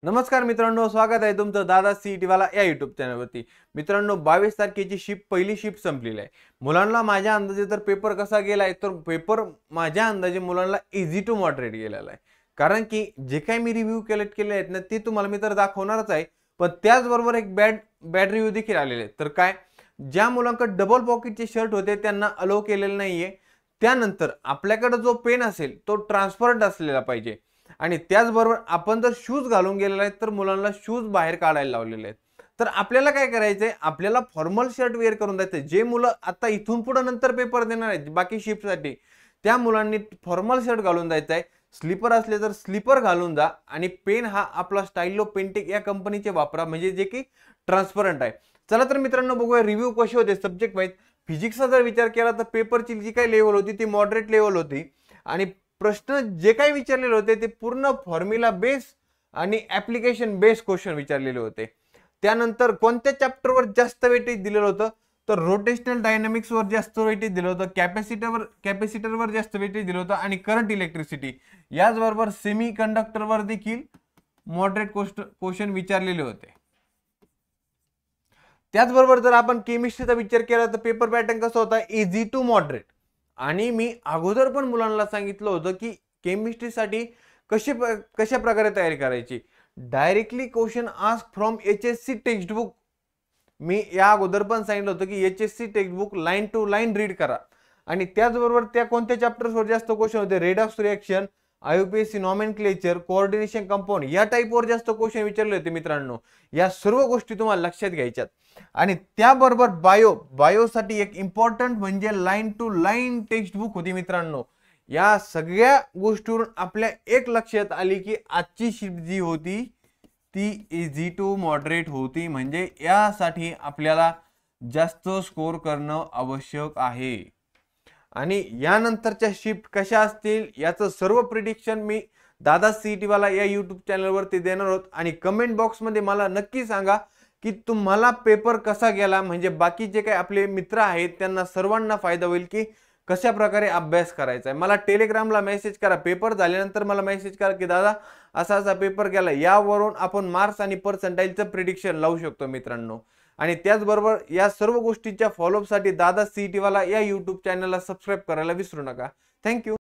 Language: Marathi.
नमस्कार मित्रांनो, स्वागत आहे तुमचं दादा सीईटी वाला या यूट्यूब चॅनलवरती। मित्रांनो, 22 तारखेची पहिली शिफ्ट संपलेली आहे। मुलांना माझ्या अंदाजे तर पेपर कसा गेलाय, तर पेपर माझ्या अंदाजे मुलांना इझी टू मॉडरेट गेलेला आहे। कारण की जे काही मी रिव्ह्यू कलेक्ट केले आहेत ना, ते तुम्हाला मी तर दाखवणारच आहे। पण त्याचबरोबर एक बॅड रिव्ह्यू देखील आलेले आहेत। तर काय, ज्या मुलांकडे डबल पॉकेटचे शर्ट होते त्यांना अलो केलेलं नाहीये। त्यानंतर आपल्याकडे जो पेन असेल तो ट्रान्सपरंट असलेला पाहिजे। आणि त्याचबरोबर आपण जर शूज घालून गेलेला आहे तर मुलांना शूज बाहेर काढायला लावलेले आहेत। तर आपल्याला काय करायचंय, आपल्याला फॉर्मल शर्ट वेअर करून द्यायचं। जे मुलं आता इथून पुढे नंतर पेपर देणार आहेत बाकी शिफ्टसाठी, त्या मुलांनी फॉर्मल शर्ट घालून द्यायचा आहे। स्लीपर असले तर स्लीपर घालून जा आणि पेन हा आपला स्टायलो पेंटिक या कंपनीचे वापरा, म्हणजे जे की ट्रान्सपरंट आहे। चला तर मित्रांनो, बघूया रिव्ह्यू कसे होते सब्जेक्ट वाईज। फिजिक्सचा जर विचार केला तर पेपरची जी काही लेवल होती ती मॉडरेट लेवल होती आणि प्रश्न जे काही विचारलेले होते ते पूर्ण फॉर्म्युला बेस आणि ऍप्लिकेशन बेस क्वेश्चन विचारलेले होते। त्यानंतर कोणत्या चॅप्टरवर जास्त वेटेज दिलेलं होतं, तर रोटेशनल डायनामिक्स वर जास्त वेटेज दिलं होतं, कॅपॅसिटरवर जास्त वेटेज दिलं होतं आणि करंट इलेक्ट्रिसिटी याचबरोबर सेमी कंडक्टरवर देखील मॉडरेट क्वेश्चन विचारलेले होते। त्याचबरोबर जर आपण केमिस्ट्रीचा विचार केला तर पेपर पॅटर्न कसा होता, इझी टू मॉडरेट। आणि मी अगोदर पण मुलांना सांगितलं होतं की केमिस्ट्रीसाठी कशा प्रकारे तयारी करायची। Directly question ask from HSC textbook. मी या अगोदर पण सांगितलं होतं की HSC textbook line to line read करा। आणि त्याचबरोबर त्या कोणत्या चॅप्टर्सवर जास्त क्वेश्चन होते, redox reaction, IUPAC nomenclature, coordination compound या टाईपवर जास्त क्वेश्चन विचारले होते। मित्रांनो, या सर्व गोष्टी तुम्हाला लक्षात घ्यायच्यात। आणि त्याबरोबर बायोसाठी एक इम्पॉर्टंट म्हणजे line to line textbook होती। मित्रांनो, या सगळ्या गोष्टीवरून आपल्या एक लक्षात आली की आजची शिफ्ट जी होती ती इझी टू मॉडरेट होती, म्हणजे यासाठी आपल्याला जास्त स्कोर करणं आवश्यक आहे। आणि यानंतरच्या शिफ्ट कशा असतील याचं सर्व प्रिडिक्शन मी दादा सीईटी वाला या यूट्यूब चॅनलवरती देणार आहोत। आणि कमेंट बॉक्समध्ये मला नक्की सांगा की तुम्हाला पेपर कसा गेला, म्हणजे बाकी जे काही आपले मित्र आहेत त्यांना सर्वांना फायदा होईल की कशा प्रकारे अभ्यास करायचा आहे। मला टेलिग्रामला मेसेज करा, पेपर झाल्यानंतर मला मेसेज करा की दादा असा असा पेपर गेला, यावरून आपण मार्क्स आणि पर्सेंटाइलचं प्रिडिक्शन लावू शकतो मित्रांनो। आणि त्याचबरोबर या सर्व गोष्टींच्या फॉलोअपसाठी दादा सीईटी वाला या यूट्यूब चॅनलला सबस्क्राईब करायला विसरू नका। थँक्यू।